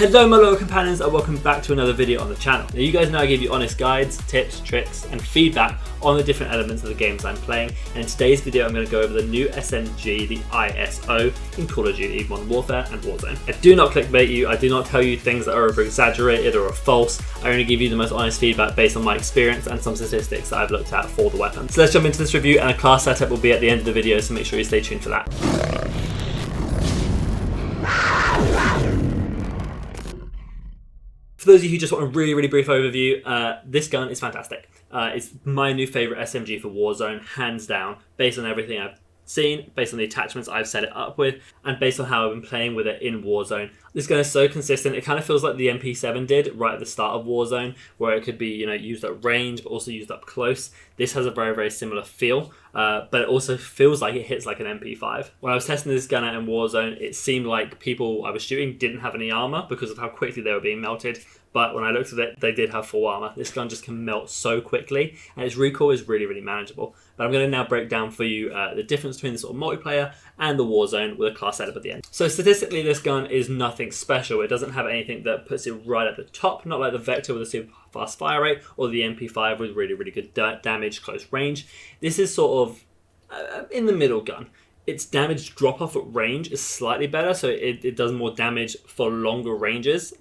Hello my loyal companions and welcome back to another video on the channel. Now you guys know I give you honest guides, tips, tricks and feedback on the different elements of the games I'm playing, and in today's video I'm going to go over the new SMG, the ISO, in Call of Duty Modern Warfare and Warzone. I do not clickbait you, I do not tell you things that are over exaggerated or are false. I only give you the most honest feedback based on my experience and some statistics that I've looked at for the weapon. So let's jump into this review, and a class setup will be at the end of the video, so make sure you stay tuned for that. For those of you who just want a really brief overview, this gun is fantastic. It's my new favourite SMG for Warzone, hands down, based on everything I've seen, based on the attachments I've set it up with, and based on how I've been playing with it in Warzone. This gun is so consistent. It kind of feels like the MP7 did right at the start of Warzone, where it could be, used at range, but also used up close. This has a very similar feel, but it also feels like it hits like an MP5. When I was testing this gun out in Warzone, it seemed like people I was shooting didn't have any armor because of how quickly they were being melted. But when I looked at it, they did have full armor. This gun just can melt so quickly, and its recoil is really manageable. But I'm going to now break down for you the difference between the sort of multiplayer and the Warzone with a class setup at the end. So statistically, this gun is nothing special. It doesn't have anything that puts it right at the top, not like the Vector with a super fast fire rate or the MP5 with really good damage close range. This is sort of in the middle gun. Its damage drop off at range is slightly better, so it does more damage for longer ranges,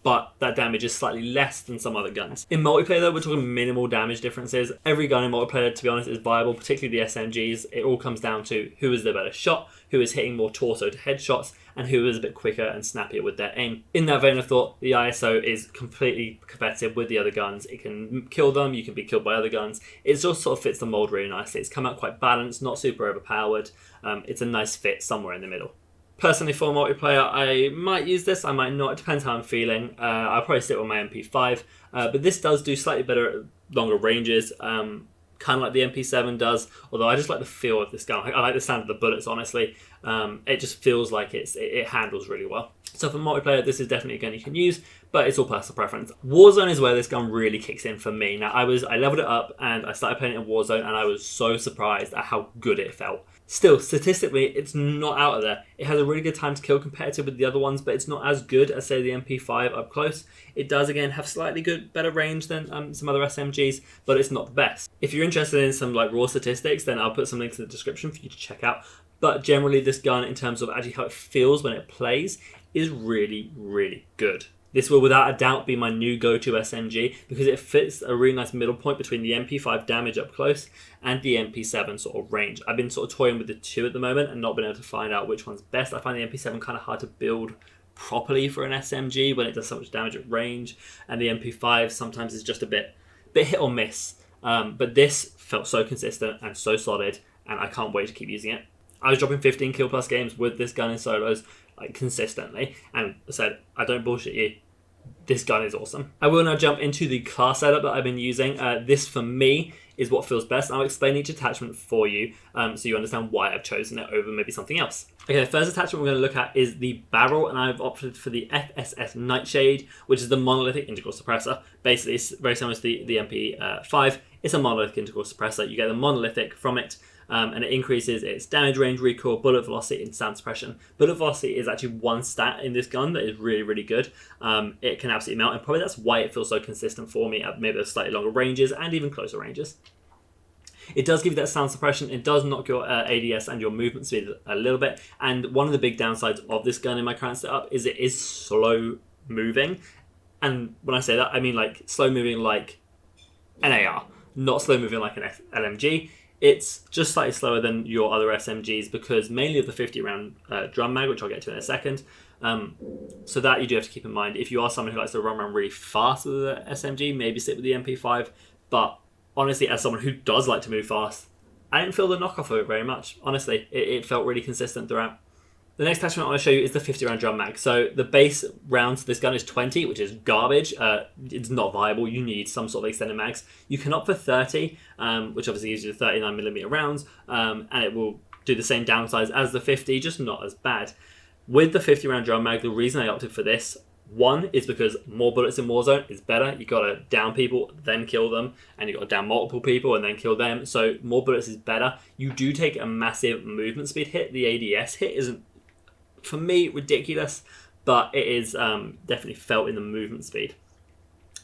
but that damage is slightly less than some other guns. In multiplayer though, we're talking minimal damage differences. Every gun in multiplayer, to be honest, is viable, particularly the SMGs. It all comes down to who is the better shot, who is hitting more torso to headshots, and who is a bit quicker and snappier with their aim. In that vein of thought, the ISO is completely competitive with the other guns. It can kill them, you can be killed by other guns. It just sort of fits the mold really nicely. It's come out quite balanced, not super overpowered. It's a nice fit somewhere in the middle. Personally, for multiplayer, I might use this, I might not. It depends how I'm feeling. I'll probably stick with my MP5, but this does do slightly better at longer ranges, kind of like the MP7 does, although I just like the feel of this gun. I like the sound of the bullets, honestly. It just feels like it handles really well. So for multiplayer, this is definitely a gun you can use, but it's all personal preference. Warzone is where this gun really kicks in for me. Now, I leveled it up and I started playing it in Warzone, and I was so surprised at how good it felt. Still, statistically, it's not out of there. It has a really good time to kill competitive with the other ones, but it's not as good as, say, the MP5 up close. It does, again, have slightly better range than some other SMGs, but it's not the best. If you're interested in some raw statistics, then I'll put some links in the description for you to check out. But generally, this gun, in terms of actually how it feels when it plays, is really good. This will without a doubt be my new go-to SMG because it fits a really nice middle point between the MP5 damage up close and the MP7 sort of range. I've been sort of toying with the two at the moment and not been able to find out which one's best. I find the MP7 kind of hard to build properly for an SMG when it does so much damage at range, and the MP5 sometimes is just a bit hit or miss. But this felt so consistent and so solid, and I can't wait to keep using it. I was dropping 15 kill plus games with this gun in solos consistently, and I said, I don't bullshit you, this gun is awesome. I will now jump into the class setup that I've been using. This for me is what feels best. I'll explain each attachment for you so you understand why I've chosen it over maybe something else. Okay, the first attachment we're going to look at is the barrel, and I've opted for the FSS Nightshade, which is the monolithic integral suppressor. Basically, it's very similar to the MP5. It's a monolithic integral suppressor. You get the monolithic from it, and it increases its damage range, recoil, bullet velocity, and sound suppression. Bullet velocity is actually one stat in this gun that is really good. It can absolutely melt, and probably that's why it feels so consistent for me at maybe those slightly longer ranges and even closer ranges. It does give you that sound suppression. It does knock your ADS and your movement speed a little bit. And one of the big downsides of this gun in my current setup is it is slow moving. And when I say that, I mean like slow moving like an AR, not slow moving like an LMG. It's just slightly slower than your other SMGs because mainly of the 50 round drum mag, which I'll get to in a second. So that you do have to keep in mind. If you are someone who likes to run around really fast with the SMG, maybe stick with the MP5. But honestly, as someone who does like to move fast, I didn't feel the knockoff of it very much. Honestly, it felt really consistent throughout. The next attachment I want to show you is the 50 round drum mag. So the base round to this gun is 20, which is garbage. It's not viable. You need some sort of extended mags. You can opt for 30, which obviously gives you the 39mm rounds, and it will do the same downsides as the 50, just not as bad. With the 50 round drum mag, the reason I opted for this, one is because more bullets in Warzone is better. You gotta down people, then kill them, and you gotta down multiple people and then kill them. So more bullets is better. You do take a massive movement speed hit. The ADS hit isn't, for me, ridiculous, but it is definitely felt in the movement speed.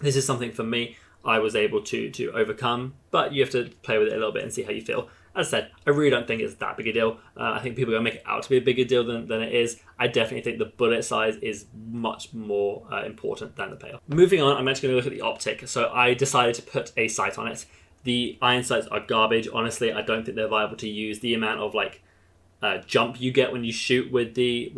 This is something for me I was able to overcome, but you have to play with it a little bit and see how you feel. As I said, I really don't think it's that big a deal. I think people are going to make it out to be a bigger deal than it is. I definitely think the bullet size is much more important than the payoff. Moving on, I'm actually going to look at the optic. So I decided to put a sight on it. The iron sights are garbage. Honestly, I don't think they're viable to use. The amount of like jump you get when you shoot with the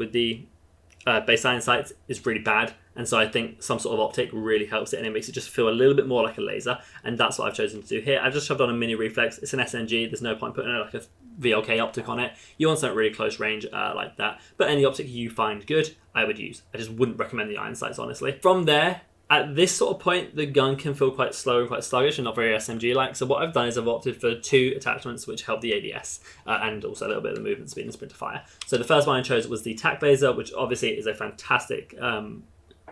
base iron sights is really bad. And so I think some sort of optic really helps it, and it makes it just feel a little bit more like a laser. And that's what I've chosen to do here. I've just shoved on a mini reflex. It's an SMG. There's no point putting like a VLK optic on it. You want something really close range like that. But any optic you find good, I would use. I just wouldn't recommend the iron sights, honestly. From there, at this sort of point, the gun can feel quite slow and quite sluggish and not very SMG-like. So what I've done is I've opted for 2 attachments which help the ADS and also a little bit of the movement speed and sprint to fire. So the first one I chose was the tac laser, which obviously is a fantastic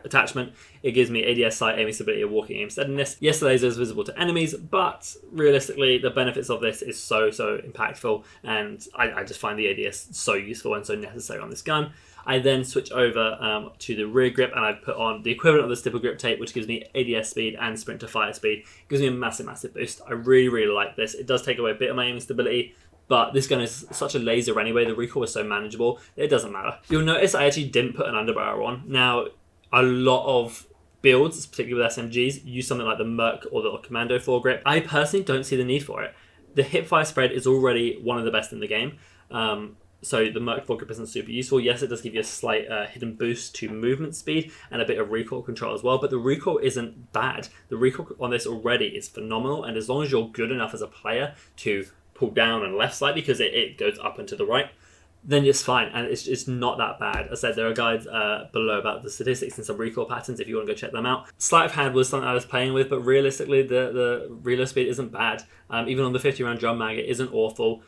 attachment. It gives me ADS sight, aiming stability, and walking aim steadiness. Yes, the laser is visible to enemies, but realistically, the benefits of this is so impactful, and I just find the ADS so useful and so necessary on this gun. I then switch over to the rear grip, and I put on the equivalent of the stipple grip tape, which gives me ADS speed and sprint to fire speed. It gives me a massive boost. I really like this. It does take away a bit of my aiming stability, but this gun is such a laser anyway. The recoil is so manageable, it doesn't matter. You'll notice I actually didn't put an underbarrel on. Now, a lot of builds, particularly with SMGs, use something like the Merc or the Commando foregrip. I personally don't see the need for it. The hipfire spread is already one of the best in the game. So the Merc foregrip isn't super useful. Yes, it does give you a slight hidden boost to movement speed and a bit of recoil control as well, but the recoil isn't bad. The recoil on this already is phenomenal, and as long as you're good enough as a player to pull down and left slightly, because it goes up and to the right, then it's fine, and it's not that bad. As I said, there are guides below about the statistics and some recoil patterns if you want to go check them out. Sleight of hand was something I was playing with, but realistically the reload speed isn't bad. Even on the 50 round drum mag, it isn't awful.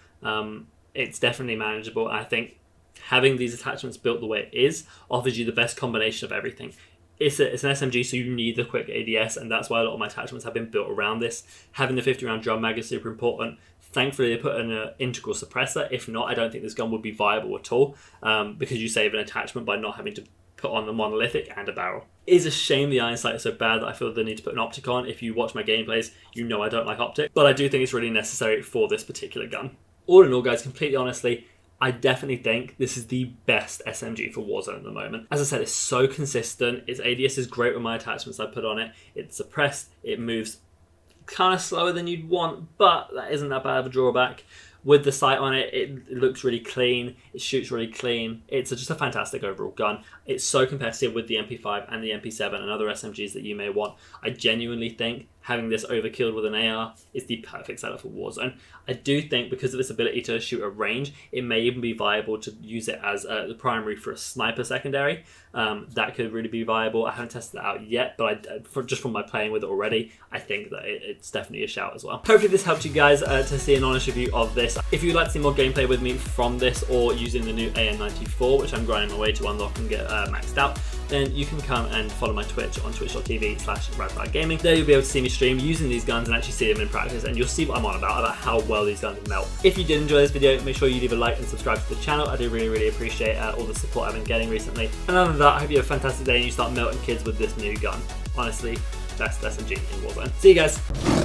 It's definitely manageable. I think having these attachments built the way it is offers you the best combination of everything. It's an SMG, so you need the quick ADS, and that's why a lot of my attachments have been built around this. Having the 50 round drum mag is super important. Thankfully, they put in an integral suppressor. If not, I don't think this gun would be viable at all, because you save an attachment by not having to put on the monolithic and a barrel. It is a shame the iron sight is so bad that I feel the need to put an optic on. If you watch my gameplays, you know I don't like optic, but I do think it's really necessary for this particular gun. All in all, guys, completely honestly, I definitely think this is the best SMG for Warzone at the moment. As I said, it's so consistent. Its ADS is great with my attachments I put on it. It's suppressed. It moves kind of slower than you'd want, but that isn't that bad of a drawback. With the sight on it, it looks really clean. It shoots really clean. It's just a fantastic overall gun. It's so competitive with the MP5 and the MP7 and other SMGs that you may want. I genuinely think having this overkilled with an AR is the perfect setup for Warzone. I do think because of its ability to shoot at range, it may even be viable to use it as the primary for a sniper secondary. That could really be viable. I haven't tested that out yet, but just from my playing with it already, I think that it's definitely a shout as well. Hopefully this helped you guys to see an honest review of this. If you'd like to see more gameplay with me from this or using the new AN94, which I'm grinding my way to unlock and get maxed out, then you can come and follow my Twitch on twitch.tv/radfiregaming. There you'll be able to see me stream using these guns and actually see them in practice, and you'll see what I'm on about how well these guns melt. If you did enjoy this video, make sure you leave a like and subscribe to the channel. I do really appreciate all the support I've been getting recently. And other than that, I hope you have a fantastic day and you start melting kids with this new gun. Honestly, best SMG in Warzone. See you guys.